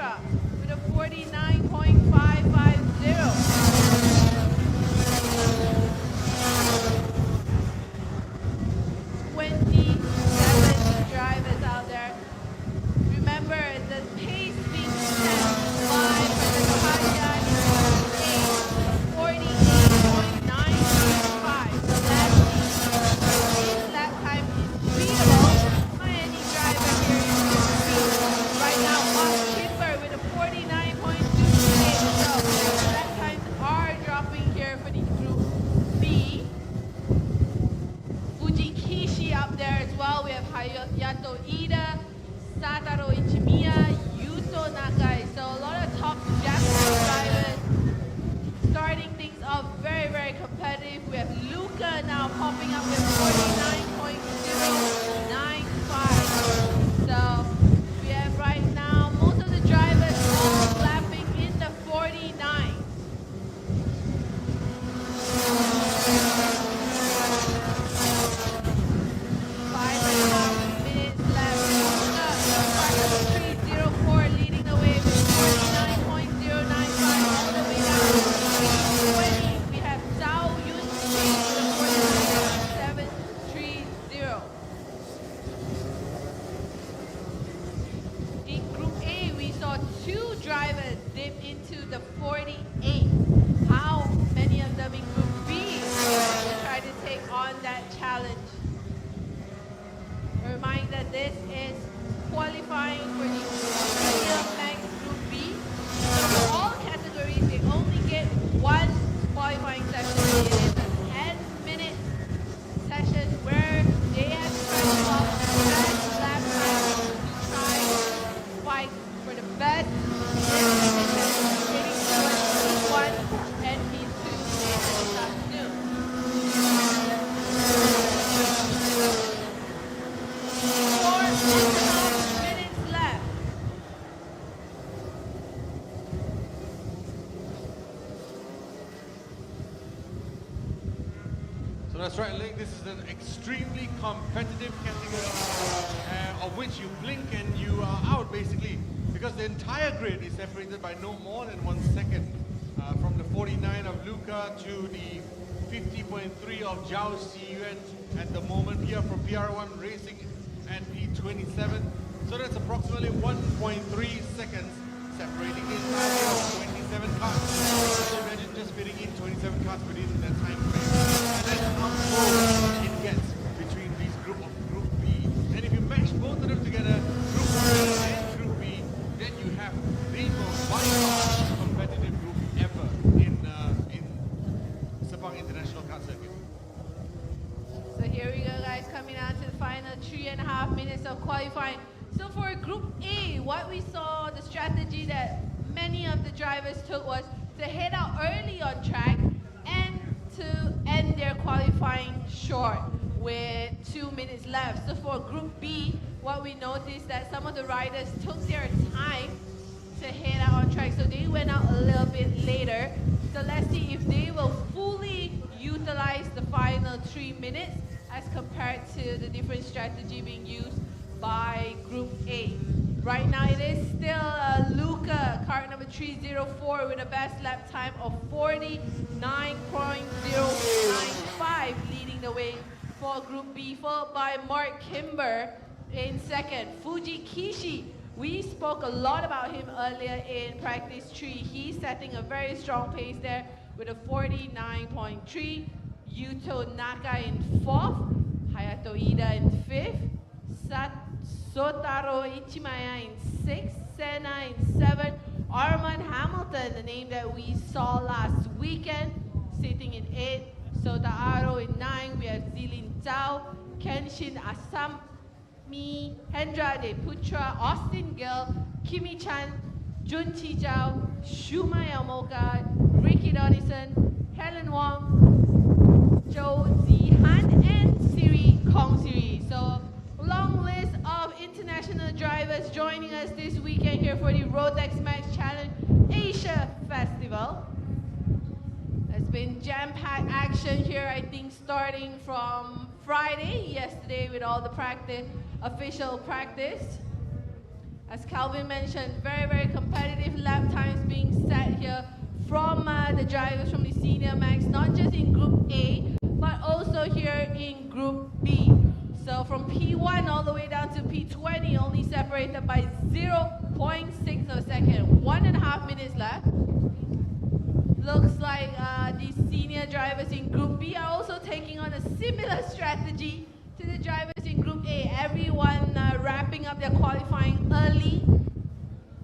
Kendra with a 49.550. 27 drivers out there. Remember, the pace being set by Takaya in Group A, 48.935. So Leslie, his lap time is beatable by any driver here in Group B. Right now, Mark Kimber with a 49.228. So lap times are dropping here for the Group B. Fujikishi up there as well. We have Hayato Ida, Sataro Ichimiya, Yuto Nakai. So a lot of top Japanese drivers starting things off very, very competitive. We have Luca now popping up with 49.095. So we have right now most of the drivers all lapping in the 49. 5.5 minutes left. Luca, starting with 304, leading the way with 49.095 all the way down to 320. We have Zhao Yunqing with 49.730. In Group A, we saw two drivers dip into the 48. How many of them in Group B will try to take on that challenge? A reminder that this is qualifying for the medium length Group B. So for all categories, they only get one qualifying session. It is a 10-minute session where they have to try to follow the best lap time to try to fight for the best position getting towards P1 and P2 later this afternoon. 4.5 minutes left. So that's right, Link. This is an extremely competitive category of which you blink and you are out, basically, because the entire grid is separated by no more than 1 second. From the 49 of Luca to the 50.3 of Zhao Xiyuan at the moment here from PR1 Racing at P27. So that's approximately 1.3 seconds separating the entire of 27 cars. So imagine just fitting in 27 cars within that time frame. And that's how close it gets between these Group B. And if you match both of them together, Group A and Group B, then you have the most vital competitive group ever in Sepang International Kart Circuit. So here we go, guys, coming out to the final 3.5 minutes of qualifying. So for Group A, what we saw, the strategy that many of the drivers took was to head out early on track and to end their qualifying short with 2 minutes left. So for Group B, what we noticed that some of the riders took their time to head out on track. So they went out a little bit later. So let's see if they will fully utilize the final 3 minutes as compared to the different strategy being used by Group A. Right now it is still Luca, car number 304 with a best lap time of 49.095, leading the way for Group B, followed by Mark Kimber in second. Fuji Kishi, we spoke a lot about him earlier in practice 3. He's setting a very strong pace there with a 49.3. Yuto Naka in fourth. Hayato Ida in fifth. Sotaro Ichimaya in sixth. Senna in seventh. Armand Hamilton, the name that we saw last weekend, sitting in eighth. Sotaro in ninth. We have Zilin Zhao, Kenshin Asami, Hendra De Putra, Austin Gill, Kimi Chan, Jun Chi Zhao, Shuma Yamoka, Ricky Donison, Helen Wong, Zhou Zihan, and Siri Kong Siri. So, long list of international drivers joining us this weekend here for the Rotax Match Challenge Asia Festival. There's been jam-packed action here, I think, starting from Friday, yesterday, with all the practice, official practice. As Calvin mentioned, very, very competitive lap times being set here from the drivers from the Senior Max, not just in Group A, but also here in Group B. So from P1 all the way down to P20, only separated by 0.6 of a second. 1.5 minutes left. Looks like the senior drivers in Group B are also taking on a similar strategy to the drivers in Group A. Everyone wrapping up their qualifying early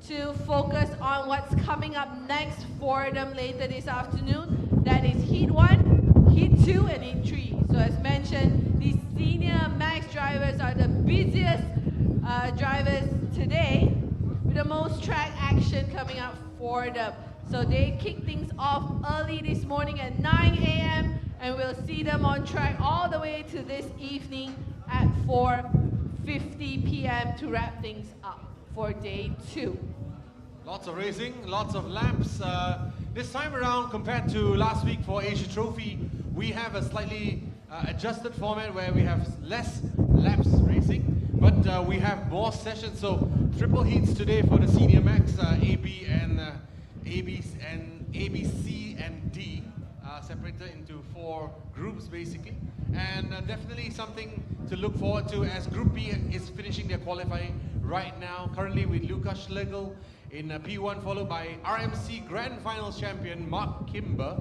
to focus on what's coming up next for them later this afternoon. That is Heat 1, Heat 2, and Heat 3. So as mentioned, the senior max drivers are the busiest drivers today, with the most track action coming up for them. So they kick things off early this morning at 9 a.m. and we'll see them on track all the way to this evening at 4:50 p.m. to wrap things up for day 2. Lots of racing, lots of laps. This time around, compared to last week for Asia Trophy, we have a slightly adjusted format where we have less laps racing, but we have more sessions. So triple heats today for the Senior Max, A, B, C, and D, separated into 4 groups basically. And definitely something to look forward to, as Group B is finishing their qualifying right now, currently with Lukas Schlegel in P1, followed by RMC Grand Finals champion Mark Kimber,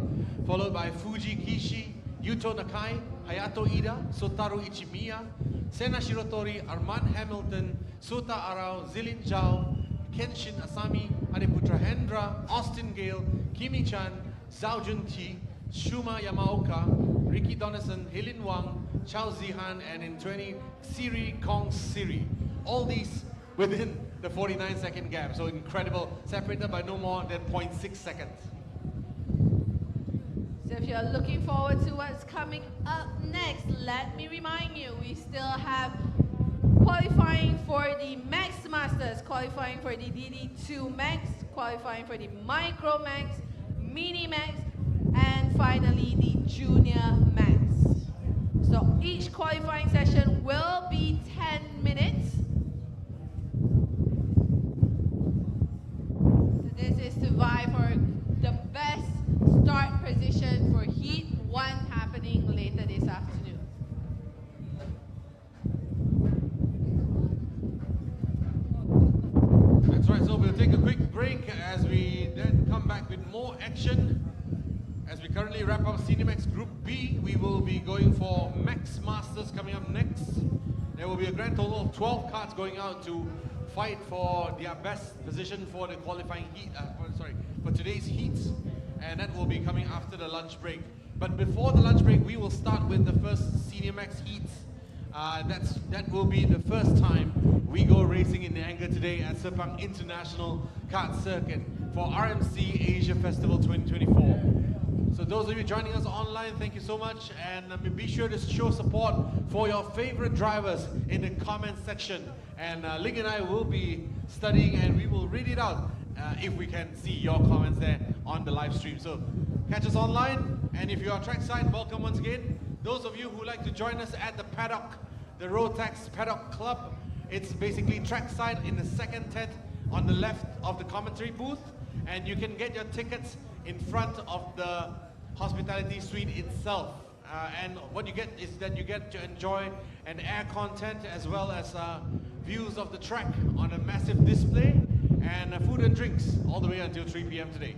followed by Fuji Kishi, Yuto Nakai, Hayato Ida, Sotaru Ichimiya, Sena Shirotori, Armand Hamilton, Sota Arao, Zilin Zhao, Kenshin Asami, Hariputra Hendra, Austin Gale, Kimi Chan, Zhao Junqi, Shuma Yamaoka, Ricky Donison, Helin Wang, Chao Zihan, and in 20, Siri Kong Siri. All these within the 49-second gap. So incredible, separated by no more than 0.6 seconds. So if you're looking forward to what's coming up next, let me remind you, we still have qualifying for the Max Masters, qualifying for the DD2 Max, qualifying for the Micro Max, Mini Max, and finally the Junior Max. So each qualifying session will be 10 minutes. So this is to vie for the best start position for Heat 1 happening later this afternoon. That's right, so we'll take a quick break as we then come back with more action. As we currently wrap up Cinemax Group B, we will be going for Max Masters coming up next. There will be a grand total of 12 cards going out to fight for their best position for the qualifying heat, for today's heats, and that will be coming after the lunch break. But before the lunch break, we will start with the first Senior Max heats. That will be the first time we go racing in the anger today at Sepang International Kart Circuit for RMC Asia Festival 2024. So those of you joining us online, thank you so much, and be sure to show support for your favorite drivers in the comment section. And Ling and I will be studying, and we will read it out if we can see your comments there on the live stream. So catch us online, and if you are trackside, welcome once again. Those of you who like to join us at the paddock, the Rotax Paddock Club, it's basically trackside in the second tent on the left of the commentary booth, and you can get your tickets in front of the hospitality suite itself. And what you get is that you get to enjoy an air content as well as views of the track on a massive display, and food and drinks all the way until 3 p.m. today.